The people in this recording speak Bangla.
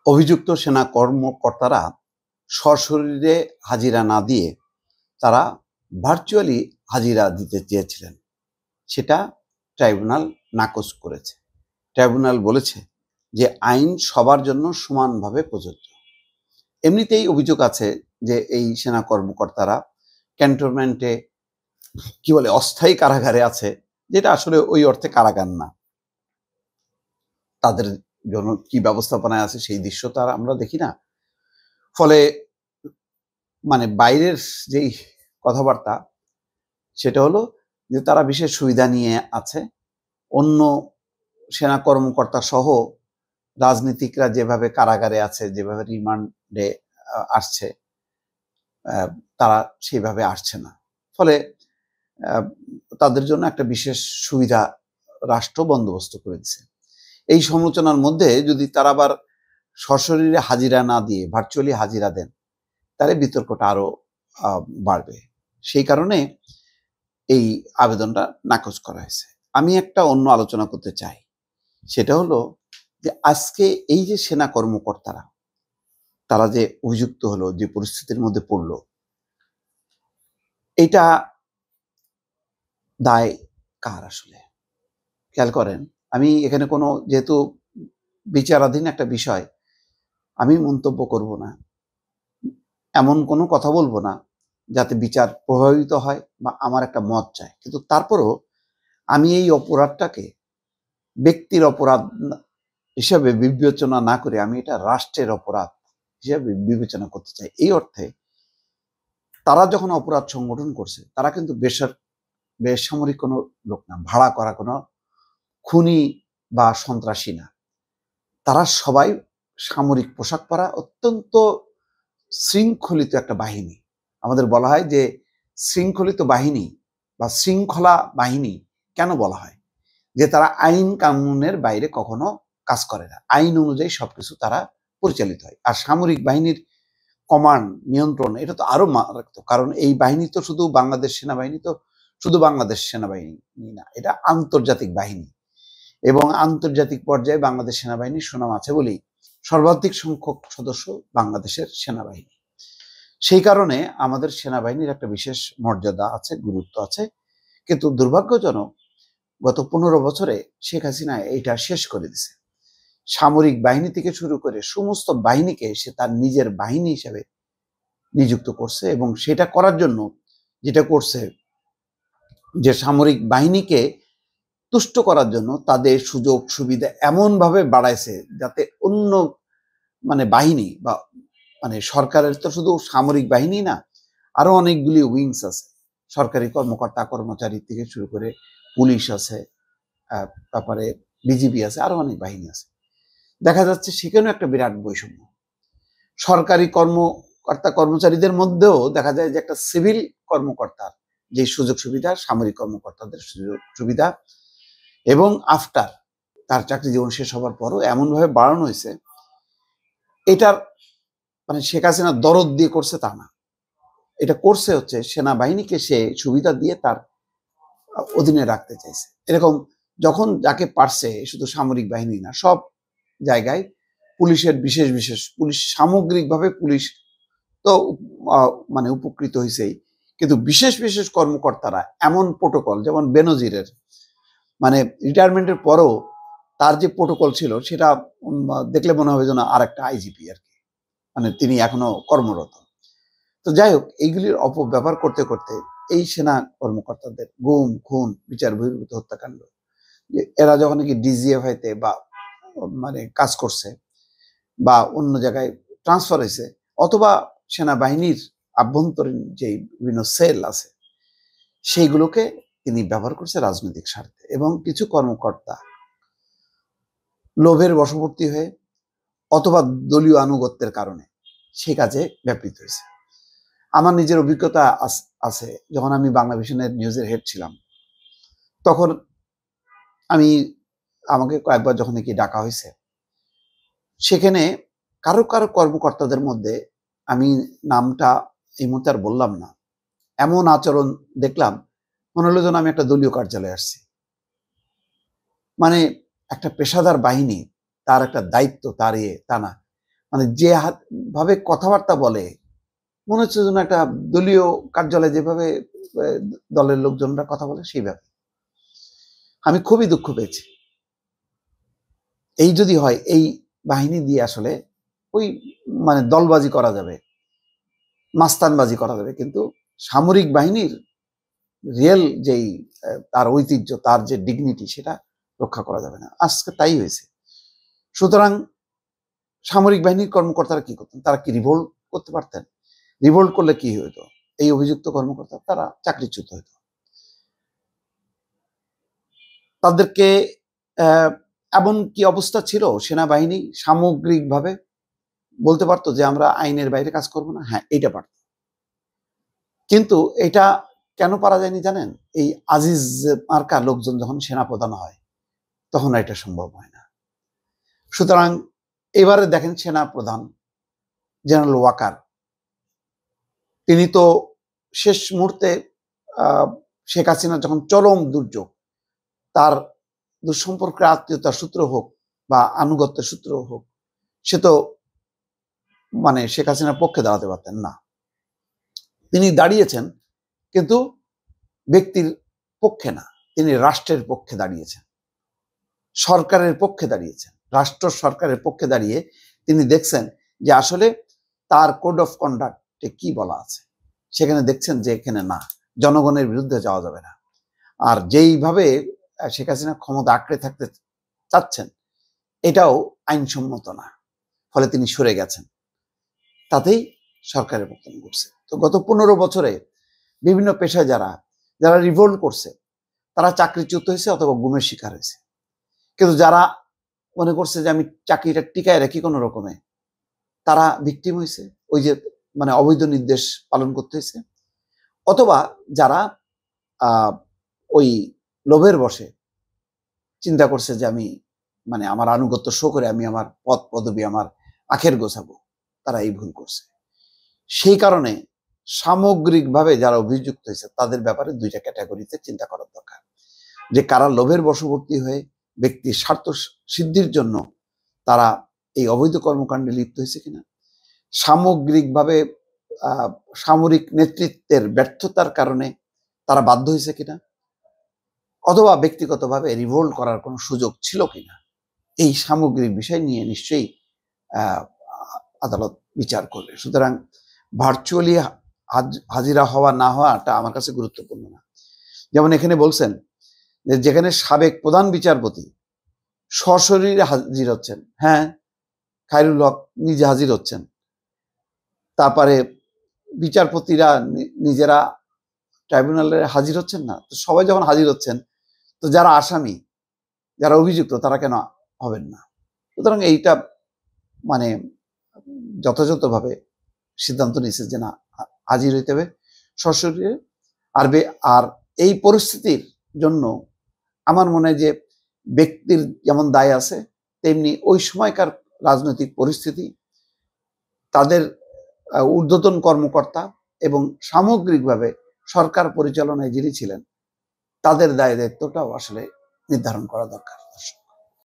অভিযুক্ত সেনা কর্মকর্তারা সশরীরে হাজিরা না দিয়ে তারা ভার্চুয়ালি হাজিরা দিতে চেয়েছিলেন। সেটা ট্রাইব্যুনাল নাকচ করেছে। ট্রাইব্যুনাল বলেছে যে আইন সবার জন্য সমানভাবে প্রযোজ্য। এমনিতেই অভিযোগ আছে যে এই সেনা কর্মকর্তারা ক্যান্টনমেন্টে অস্থায়ী কারাগারে আছে, যেটা আসলে ওই অর্থে কারাগার না। তাদের জন্য কি ব্যবস্থাপনায় আছে সেই দৃশ্য তো আর আমরা দেখি না। ফলে বাইরের যেই কথাবার্তা সেটা হলো যে তারা বিশেষ সুবিধা নিয়ে আছে। অন্য সেনা কর্মকর্তা সহ রাজনীতিকরা যেভাবে কারাগারে আছে, যেভাবে রিমান্ডে আসছে, তারা সেইভাবে আসছে না। ফলে তাদের জন্য একটা বিশেষ সুবিধা রাষ্ট্র বন্দোবস্ত করে দিচ্ছে। এই সমালোচনার মধ্যে যদি তারা আবার সশরীরে হাজিরা না দিয়ে ভার্চুয়ালি হাজিরা দেন, তাহলে বিতর্কটা আরো বাড়বে। সেই কারণে এই আবেদনটা নাকচ করা হয়েছে। আমি একটা অন্য আলোচনা করতে চাই, সেটা হলো যে আজকে এই যে সেনা কর্মকর্তারা তারা যে অভিযুক্ত হলো, যে পরিস্থিতির মধ্যে পড়লো, এটা দায় কার? আসলে খেয়াল করেন, আমি এখানে কোনো, যেহেতু বিচারাধীন একটা বিষয়, আমি মন্তব্য করব না, এমন কোনো কথা বলবো না যাতে বিচার প্রভাবিত হয় বা আমার একটা মত চায়। কিন্তু তারপরও আমি এই অপরাধটাকে ব্যক্তির অপরাধ হিসাবে বিবেচনা না করে আমি এটা রাষ্ট্রের অপরাধ হিসাবে বিবেচনা করতে চাই। এই অর্থে তারা যখন অপরাধ সংগঠন করছে, তারা কিন্তু বেসামরিক কোনো লোক না, ভাড়া করা কোনো খুনি বা সন্ত্রাসী না। তারা সবাই সামরিক পোশাক পরা অত্যন্ত শৃঙ্খলিত একটা বাহিনী। আমাদের বলা হয় যে শৃঙ্খলিত বাহিনী বা শৃঙ্খলা বাহিনী কেন বলা হয়? যে তারা আইন কানুনের বাইরে কখনো কাজ করে না, আইন অনুযায়ী সবকিছু তারা পরিচালিত হয়। আর সামরিক বাহিনীর কমান্ড, নিয়ন্ত্রণ, এটা তো আরো মারাত্মক। কারণ এই বাহিনী তো শুধু বাংলাদেশ সেনাবাহিনী তো শুধু বাংলাদেশ সেনাবাহিনী না, এটা আন্তর্জাতিক বাহিনী। এবং আন্তর্জাতিক পর্যায়ে বাংলাদেশ সেনাবাহিনীর সুনাম আছে বলেই সর্বাধিক সংখ্যক সদস্য বাংলাদেশের সেনাবাহিনী। সেই কারণে আমাদের সেনাবাহিনীর একটা বিশেষ মর্যাদা আছে, গুরুত্ব আছে। কিন্তু দুর্ভাগ্যজনক, গত 15 বছরে শেখ হাসিনা এটা শেষ করে দিছে। সামরিক বাহিনী থেকে শুরু করে সমস্ত বাহিনীকে সে তার নিজের বাহিনী হিসেবে নিযুক্ত করছে। এবং সেটা করার জন্য যেটা করছে, যে সামরিক বাহিনীকে তুষ্ট করার জন্য তাদের সুযোগ সুবিধা এমন ভাবে বাড়াইছে যাতে অন্য বাহিনী বা সরকারের তো শুধু সামরিক বাহিনী না, আরো অনেকগুলি উইংস আছে, সরকারি কর্মকর্তা কর্মচারী থেকে শুরু করে পুলিশ আছে, তারপরে বিজিবি আছে, আরো অনেক বাহিনী আছে। দেখা যাচ্ছে সেখানেও একটা বিরাট বৈষম্য। সরকারি কর্মকর্তা কর্মচারীদের মধ্যেও দেখা যায় যে একটা সিভিল কর্মকর্তার যে সুযোগ সুবিধা, সামরিক কর্মকর্তাদের সুযোগ সুবিধা, এবং আফটার তার চাকরি জীবন শেষ হবার পরও এমনভাবে বাড়ানো হয়েছে, এটার শেখ হাসিনা দরদ দিয়ে করছে তা না। এটা করছে হচ্ছে সেনাবাহিনীকে সে সুবিধা দিয়ে তার অধীনে রাখতে চাইছে। এরকম যখন যাকে পারছে, শুধু সামরিক বাহিনী না, সব জায়গায় পুলিশের বিশেষ বিশেষ পুলিশ, সামগ্রিকভাবে পুলিশ তো উপকৃত হয়েছেই, কিন্তু বিশেষ বিশেষ কর্মকর্তারা এমন প্রোটোকল, যেমন বেনজিরের রিটায়ারমেন্টের পরও তার যে প্রোটোকল ছিল সেটা দেখলে মনে হবে যেন আর একটা আইজিপি আর কি, তিনি এখনো কর্মরত। তো যাই হোক, এইগুলির অপব্যবহার করতে করতে এই সেনা কর্মকর্তাদের গুম, খুন, বিচার বহির্ভূত হত্যাকাণ্ড, এরা যখন নাকি ডিজিএফআইতে বা কাজ করছে বা অন্য জায়গায় ট্রান্সফার হয়েছে, অথবা সেনাবাহিনীর আভ্যন্তরীণ যে বিভিন্ন সেল আছে সেইগুলোকে তিনি ব্যবহার করছে রাজনৈতিক স্বার্থে। এবং কিছু কর্মকর্তা লোভের বশবর্তী হয়ে অথবা দলীয় আনুগত্যের কারণে সেই কাজে ব্যাপৃত হয়েছে। আমার নিজের অভিজ্ঞতা আছে, যখন আমি বাংলাভিশনের নিউজের হেড ছিলাম, তখন আমাকে কয়েকবার যখন নাকি ডাকা হয়েছে, সেখানে কারো কারো কর্মকর্তাদের মধ্যে, আমি নামটা এই মুহূর্তে আর বললাম না, এমন আচরণ দেখলাম মনে হলো যেন আমি একটা দলীয় কার্যালয়ে আসছি। একটা পেশাদার বাহিনী, তার একটা দায়িত্ব, তা না, মানে যে ভাবে কথাবার্তা বলে মনে হচ্ছে যেন একটা দলীয় কার্যালয়ে যেভাবে দলের লোকজনরা কথা বলে সেইভাবে। আমি খুবই দুঃখ পেয়েছি। এই যদি হয় এই বাহিনী দিয়ে আসলে ওই মানে দলবাজি করা যাবে, মাস্তানবাজি করা যাবে, কিন্তু সামরিক বাহিনীর রিয়েল যেই তার ঐতিহ্য, তার যে ডিগনিটি, সেটা রক্ষা করা যাবে না। আজকে তাই হয়েছে। সুতরাং সামরিক বাহিনীর কর্মকর্তারা কি করতেন? তারা কি রিভোল্ট করতে পারতেন? রিভোল্ট করলে কি হইতো? এই অভিযুক্ত কর্মকর্তা তারা চাকরিচ্যুত হইত। তাদেরকে এমন কি অবস্থা ছিল, সেনাবাহিনী সামগ্রিকভাবে বলতে পারতো যে আমরা আইনের বাইরে কাজ করব না? হ্যাঁ, এটা পারত। কিন্তু এটা কেন পারা যায়নি জানেন? এই আজিজ মার্কা লোকজন যখন সেনাপ্রধান হয় তখন এটা সম্ভব হয় না। সুতরাং এবারে দেখেন সেনাপ্রধান জেনারেল ওয়াকার, তিনি তো শেষ মুহূর্তে শেখ হাসিনা যখন চরম দুর্যোগ, তার দুঃসম্পর্কের আত্মীয়তার সূত্র হোক বা আনুগত্যের সূত্র হোক, সে তো মানে শেখ হাসিনার পক্ষে দাঁড়াতে পারতেন না। তিনি দাঁড়িয়েছেন কিন্তু ব্যক্তির পক্ষে না, তিনি রাষ্ট্রের পক্ষে দাঁড়িয়েছেন, সরকারের পক্ষে দাঁড়িয়েছেন। রাষ্ট্র সরকারের পক্ষে দাঁড়িয়ে তিনি দেখছেন যে আসলে তার কোড অফ কন্ডাক্টে কি বলা আছে, সেখানে দেখছেন যে এখানে না, জনগণের বিরুদ্ধে যাওয়া যাবে না। আর যেইভাবে শেখ হাসিনা ক্ষমতা আঁকড়ে থাকতে চাচ্ছেন এটাও আইনসম্মত না, ফলে তিনি সরে গেছেন। তাতেই সরকারের পতন ঘটছে। তো গত 15 বছরে বিভিন্ন পেশায় যারা রিভোল্ট করছে তারা চাকরিচ্যুত হয়েছে অথবা গুমের শিকার হয়েছে। কিন্তু যারা মনে করছে যে আমি চাকরিটা টিকায় রাখি কোনো রকমে, তারা ভিকটিম হয়েছে, ওই যে মানে অবৈধ নির্দেশ পালন করতে হয়েছে। অথবা যারা ওই লোভের বশে চিন্তা করছে যে আমি মানে আমার আনুগত্য শো করে আমি আমার পদ পদবি আমার আখের গোছাবো, তারা এই ভুল করছে। সেই কারণে সামগ্রিকভাবে যারা অভিযুক্ত হয়েছে তাদের ব্যাপারে দুইটা ক্যাটাগরিতে চিন্তা করার দরকার, যে কারা লোভের বশবর্তী হয়ে ব্যক্তির স্বার্থ সিদ্ধির জন্য তারা এই অবৈধ কর্মকাণ্ডে লিপ্ত হয়েছে কিনা, সামগ্রিকভাবে সামরিক নেতৃত্বের ব্যর্থতার কারণে তারা বাধ্য হয়েছে কিনা, অথবা ব্যক্তিগতভাবে রিভোল্ট করার কোনো সুযোগ ছিল কিনা, এই সামগ্রিক বিষয় নিয়ে নিশ্চয়ই আদালত বিচার করবে। সুতরাং ভার্চুয়ালি হাজিরা হওয়া না হওয়াটা আমার কাছে গুরুত্বপূর্ণ না। যেমন এখানে বলছেন যে যেখানে সাবেক প্রধান বিচারপতি সশরীরে হাজির হচ্ছেন, হ্যাঁ, খায়রুল হক নিজে হাজির হচ্ছেন, তারপরে বিচারপতিরা নিজেরা ট্রাইব্যুনালে হাজির হচ্ছেন না, তো সবাই যখন হাজির হচ্ছেন তো যারা আসামি, যারা অভিযুক্ত, তারা কেন হবেন না? সুতরাং এইটা মানে যথাযথভাবে সিদ্ধান্ত নিয়েছে যে না, হাজির হইতে হবে সশরীরে। আর এই পরিস্থিতির জন্য আমার মনে হয় যে ব্যক্তির যেমন দায় আছে, তেমনি ওই সময়কার রাজনৈতিক পরিস্থিতি, তাদের ঊর্ধ্বতন কর্মকর্তা এবং সামগ্রিকভাবে সরকার পরিচালনায় যিনি ছিলেন তাদের দায় দায়িত্বটাও আসলে নির্ধারণ করা দরকার।